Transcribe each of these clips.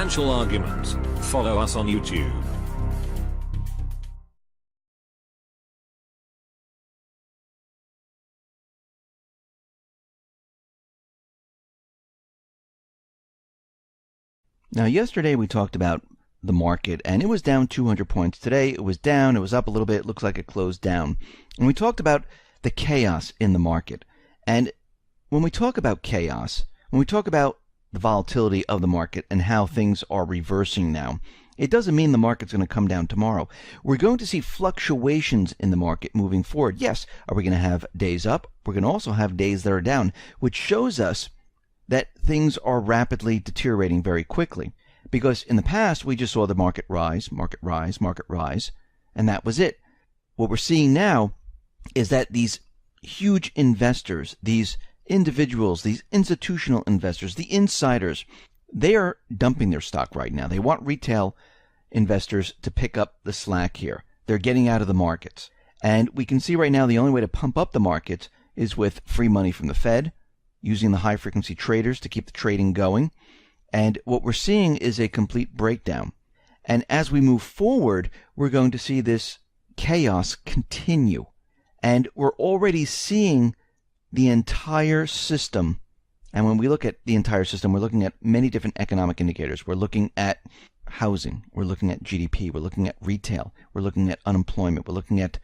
Financial Argument. Follow us on YouTube. Now, yesterday we talked about the market, and it was down 200 points. Today it was down, it was up a little bit, it looks like it closed down. And we talked about the chaos in the market. And when we talk about chaos, when we talk about the volatility of the market and how things are reversing now, it doesn't mean the market's going to come down tomorrow. We're going to see fluctuations in the market moving forward. Yes, are we going to have days up? We're going to also have days that are down, which shows us that things are rapidly deteriorating very quickly. Because in the past, we just saw the market rise, market rise, market rise, and that was it. What we're seeing now is that these huge investors, these individuals, these institutional investors, the insiders, they are dumping their stock right now. They want retail investors to pick up the slack here. They're getting out of the markets. And we can see right now the only way to pump up the markets is with free money from the Fed, using the high-frequency traders to keep the trading going. And what we're seeing is a complete breakdown. And as we move forward, we're going to see this chaos continue. And we're already seeing the entire system. And when we look at the entire system, we're looking at many different economic indicators. We're looking at housing. We're looking at GDP. We're looking at retail. We're looking at unemployment. We're looking at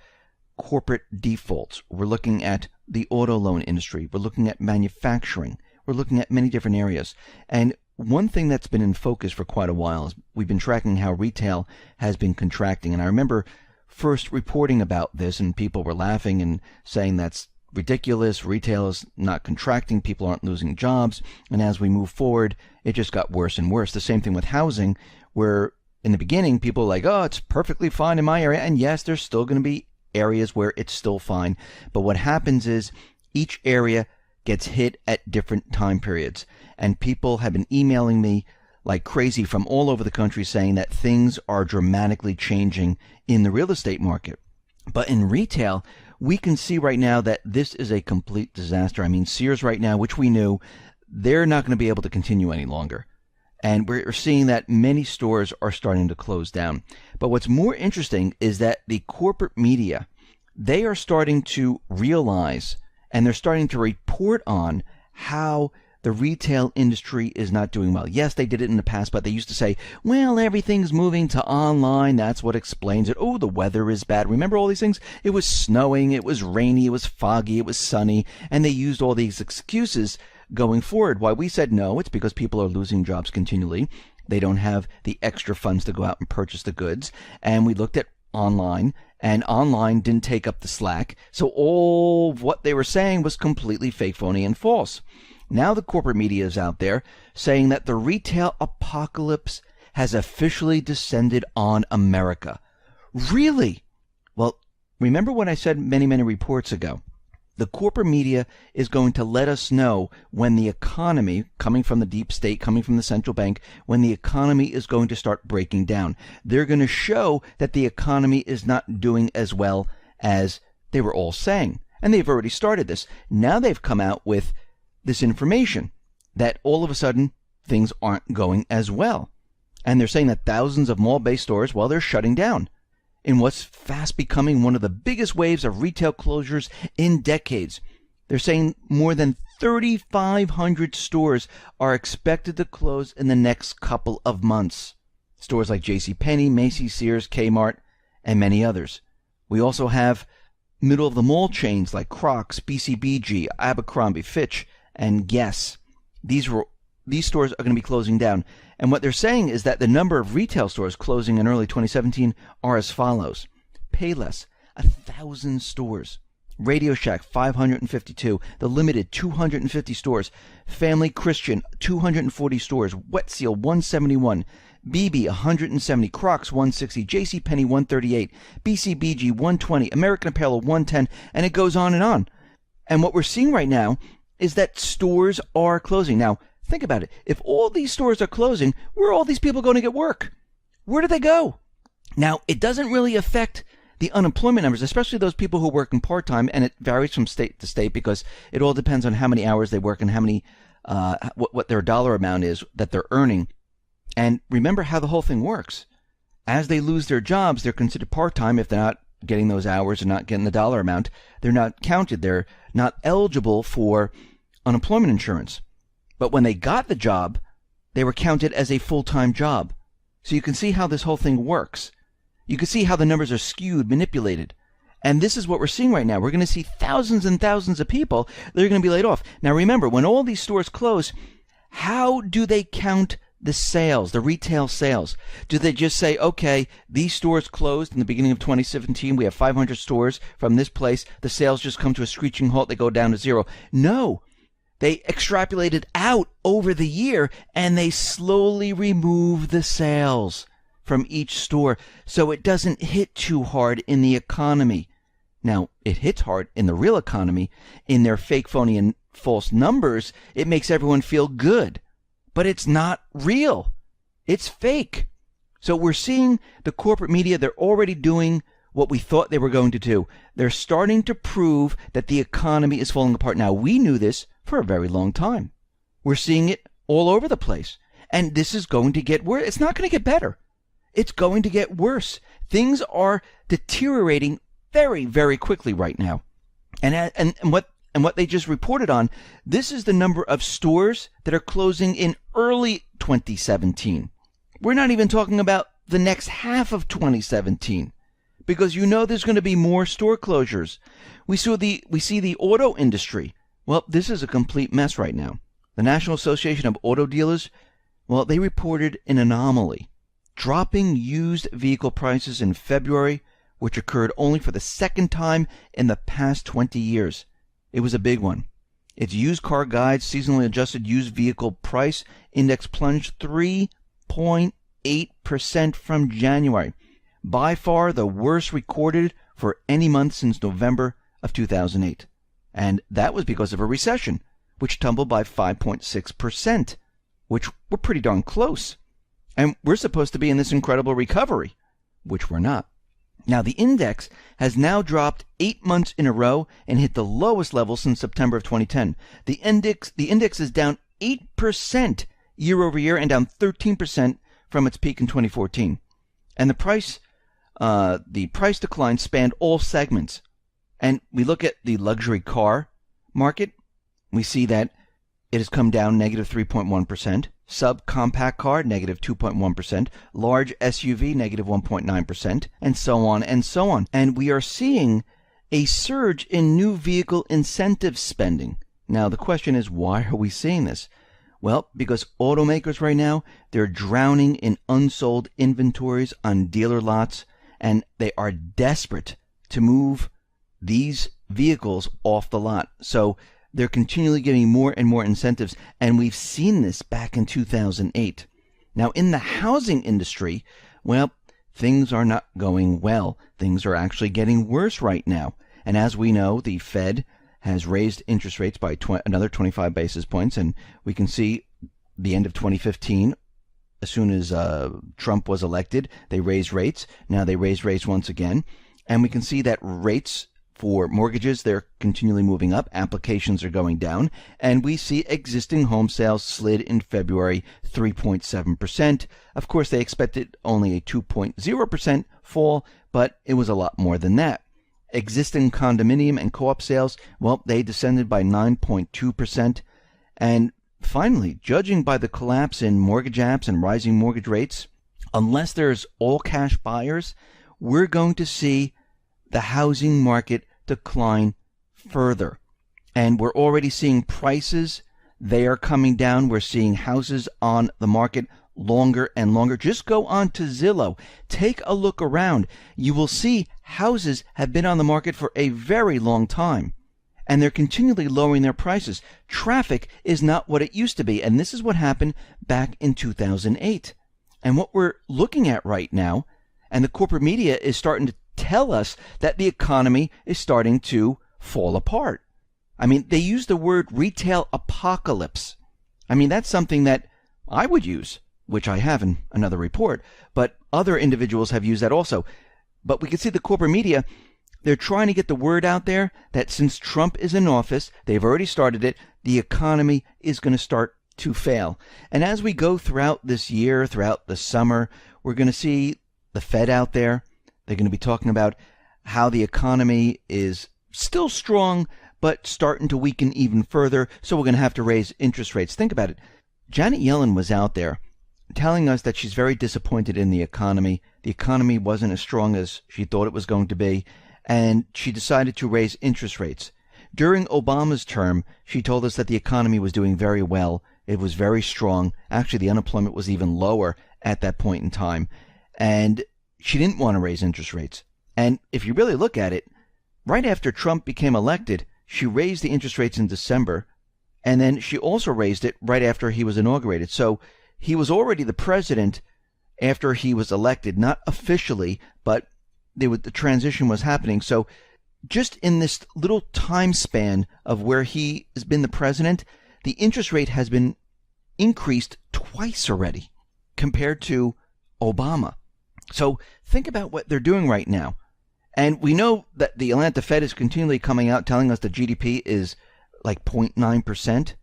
corporate defaults. We're looking at the auto loan industry. We're looking at manufacturing. We're looking at many different areas. And one thing that's been in focus for quite a while is we've been tracking how retail has been contracting. And I remember first reporting about this, and people were laughing and saying that's ridiculous. Retail is not contracting. People aren't losing jobs. And as we move forward, it just got worse and worse. The same thing with housing, where in the beginning, people were like, oh, it's perfectly fine in my area. And yes, there's still going to be areas where it's still fine. But what happens is each area gets hit at different time periods. And people have been emailing me like crazy from all over the country saying that things are dramatically changing in the real estate market. But in retail, we can see right now that this is a complete disaster. I mean, Sears right now, which we knew, they're not going to be able to continue any longer. And we're seeing that many stores are starting to close down. But what's more interesting is that the corporate media, they are starting to realize and they're starting to report on how the retail industry is not doing well. Yes, they did it in the past, but they used to say, well, everything's moving to online. That's what explains it. Oh, the weather is bad. Remember all these things? It was snowing, it was rainy, it was foggy, it was sunny, and they used all these excuses going forward. Why we said no, it's because people are losing jobs continually. They don't have the extra funds to go out and purchase the goods. And we looked at online, and online didn't take up the slack. So all of what they were saying was completely fake, phony, and false. Now the corporate media is out there saying that the retail apocalypse has officially descended on America. Really? Well, remember what I said many, many reports ago. The corporate media is going to let us know when the economy, coming from the deep state, coming from the central bank, when the economy is going to start breaking down. They're going to show that the economy is not doing as well as they were all saying. And they've already started this. Now they've come out with this information that all of a sudden things aren't going as well. And they're saying that thousands of mall-based stores, well, they're shutting down in what's fast becoming one of the biggest waves of retail closures in decades. They're saying more than 3,500 stores are expected to close in the next couple of months. Stores like JCPenney, Macy's, Sears, Kmart, and many others. We also have middle-of-the-mall chains like Crocs, BCBG, Abercrombie, Fitch, and Guess. These stores are going to be closing down. And what they're saying is that the number of retail stores closing in early 2017 are as follows. Payless, 1,000 stores. Radio Shack, 552. The Limited, 250 stores. Family Christian, 240 stores. Wet Seal, 171. BB, 170. Crocs, 160. JCPenney, 138. BCBG, 120. American Apparel, 110. And it goes on and on. And what we're seeing right now is that stores are closing. Now, think about it. If all these stores are closing, where are all these people going to get work? Where do they go? Now, it doesn't really affect the unemployment numbers, especially those people who are working part-time, and it varies from state to state because it all depends on how many hours they work and how many, what their dollar amount is that they're earning. And remember how the whole thing works. As they lose their jobs, they're considered part-time if they're not getting those hours or not getting the dollar amount. They're not counted. They're not eligible for unemployment insurance. But when they got the job, they were counted as a full-time job. So you can see how this whole thing works. You can see how the numbers are skewed, manipulated. And this is what we're seeing right now. We're going to see thousands and thousands of people that are going to be laid off. Now remember, when all these stores close, how do they count the sales, the retail sales? Do they just say, okay, these stores closed in the beginning of 2017. We have 500 stores from this place. The sales just come to a screeching halt. They go down to zero. No, they extrapolated out over the year and they slowly remove the sales from each store so it doesn't hit too hard in the economy. Now, it hits hard in the real economy. In their fake, phony, and false numbers, it makes everyone feel good. But it's not real. It's fake. So we're seeing the corporate media, they're already doing what we thought they were going to do. They're starting to prove that the economy is falling apart. Now, we knew this for a very long time. We're seeing it all over the place. And this is going to get worse. It's not going to get better. It's going to get worse. Things are deteriorating very, very quickly right now. And what they just reported on, this is the number of stores that are closing in early 2017. We're not even talking about the next half of 2017, because you know there's going to be more store closures. We see the auto industry. Well, this is a complete mess right now. The National Association of Auto Dealers, well, they reported an anomaly, dropping used vehicle prices in February, which occurred only for the second time in the past 20 years. It was a big one. Its used car guide seasonally adjusted used vehicle price index plunged 3.8% from January, by far the worst recorded for any month since November of 2008. And that was because of a recession, which tumbled by 5.6%, which we're pretty darn close. And we're supposed to be in this incredible recovery, which we're not. Now, the index has now dropped 8 months in a row and hit the lowest level since September of 2010. The index is down 8% year over year and down 13% from its peak in 2014. And the price decline spanned all segments. And we look at the luxury car market, we see that it has come down negative 3.1%. Subcompact car, negative 2.1%, large SUV, negative 1.9%, and so on and so on. And we are seeing a surge in new vehicle incentive spending. Now, the question is, why are we seeing this? Well, because automakers right now, they're drowning in unsold inventories on dealer lots, and they are desperate to move these vehicles off the lot. So they're continually getting more and more incentives, and we've seen this back in 2008. Now, in the housing industry, well, things are not going well. Things are actually getting worse right now. And as we know, the Fed has raised interest rates by another 25 basis points, and we can see the end of 2015, as soon as Trump was elected, they raised rates. Now they raised rates once again, and we can see that rates for mortgages, they're continually moving up. Applications are going down. And we see existing home sales slid in February 3.7%. Of course, they expected only a 2.0% fall, but it was a lot more than that. Existing condominium and co-op sales, well, they descended by 9.2%. And finally, judging by the collapse in mortgage apps and rising mortgage rates, unless there's all cash buyers, we're going to see the housing market decline further. And we're already seeing prices, they are coming down. We're seeing houses on the market longer and longer. Just go on to Zillow. Take a look around. You will see houses have been on the market for a very long time, and they're continually lowering their prices. Traffic is not what it used to be, and this is what happened back in 2008. And what we're looking at right now, and the corporate media is starting to tell us that the economy is starting to fall apart. I mean, they use the word retail apocalypse. I mean, that's something that I would use, which I have in another report, but other individuals have used that also. But we can see the corporate media, they're trying to get the word out there that since Trump is in office, they've already started it, the economy is going to start to fail. And as we go throughout this year, throughout the summer, we're going to see the Fed out there. They're going to be talking about how the economy is still strong, but starting to weaken even further. So we're going to have to raise interest rates. Think about it. Janet Yellen was out there telling us that she's very disappointed in the economy. The economy wasn't as strong as she thought it was going to be, and she decided to raise interest rates. During Obama's term, she told us that the economy was doing very well. It was very strong. Actually, the unemployment was even lower at that point in time. And she didn't want to raise interest rates. And if you really look at it, right after Trump became elected, she raised the interest rates in December. And then she also raised it right after he was inaugurated. So he was already the president after he was elected, not officially, but the transition was happening. So just in this little time span of where he has been the president, the interest rate has been increased twice already compared to Obama. So think about what they're doing right now. And we know that the Atlanta Fed is continually coming out telling us the GDP is like 0.9%.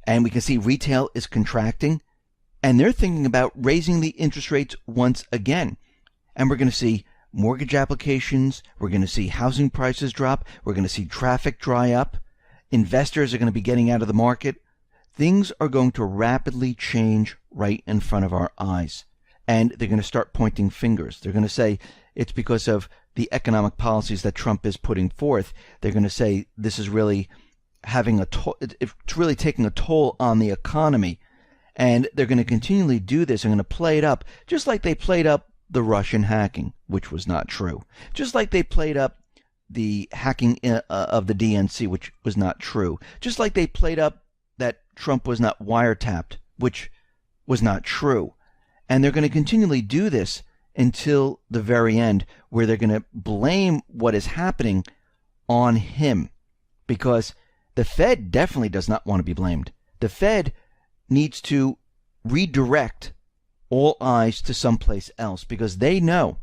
And we can see retail is contracting. And they're thinking about raising the interest rates once again. And we're going to see mortgage applications. We're going to see housing prices drop. We're going to see traffic dry up. Investors are going to be getting out of the market. Things are going to rapidly change right in front of our eyes. And they're going to start pointing fingers. They're going to say it's because of the economic policies that Trump is putting forth. They're going to say this is really it's really taking a toll on the economy. And they're going to continually do this. They're going to play it up, just like they played up the Russian hacking, which was not true. Just like they played up the hacking of the DNC, which was not true. Just like they played up that Trump was not wiretapped, which was not true. And they're going to continually do this until the very end, where they're going to blame what is happening on him. Because the Fed definitely does not want to be blamed. The Fed needs to redirect all eyes to someplace else, because they know,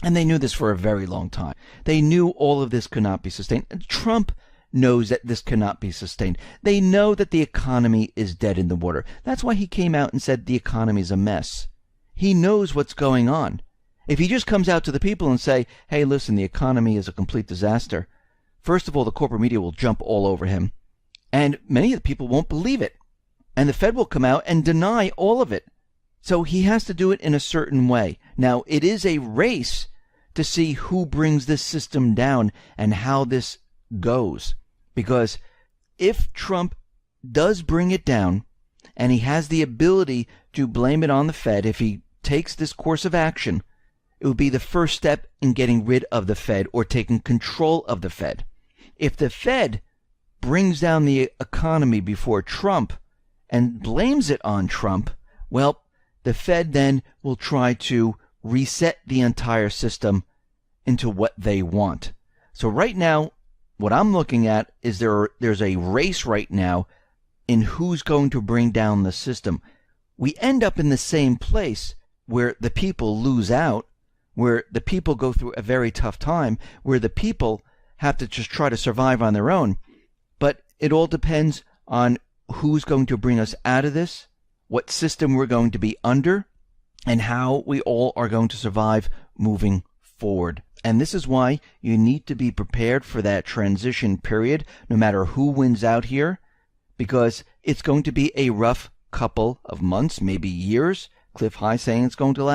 and they knew this for a very long time, they knew all of this could not be sustained. And Trump knows that this cannot be sustained. They know that the economy is dead in the water. That's why he came out and said the economy is a mess. He knows what's going on. If he just comes out to the people and say, hey, listen, the economy is a complete disaster, first of all, the corporate media will jump all over him, and many of the people won't believe it. And the Fed will come out and deny all of it. So he has to do it in a certain way. Now, it is a race to see who brings this system down and how this goes. Because if Trump does bring it down, and he has the ability to blame it on the Fed, if he takes this course of action, it would be the first step in getting rid of the Fed or taking control of the Fed. If the Fed brings down the economy before Trump and blames it on Trump, well, the Fed then will try to reset the entire system into what they want. So right now, what I'm looking at is there's a race right now in who's going to bring down the system. We end up in the same place where the people lose out, where the people go through a very tough time, where the people have to just try to survive on their own. But it all depends on who's going to bring us out of this, what system we're going to be under, and how we all are going to survive moving forward. And this is why you need to be prepared for that transition period, no matter who wins out here, because it's going to be a rough couple of months, maybe years. Cliff High saying it's going to last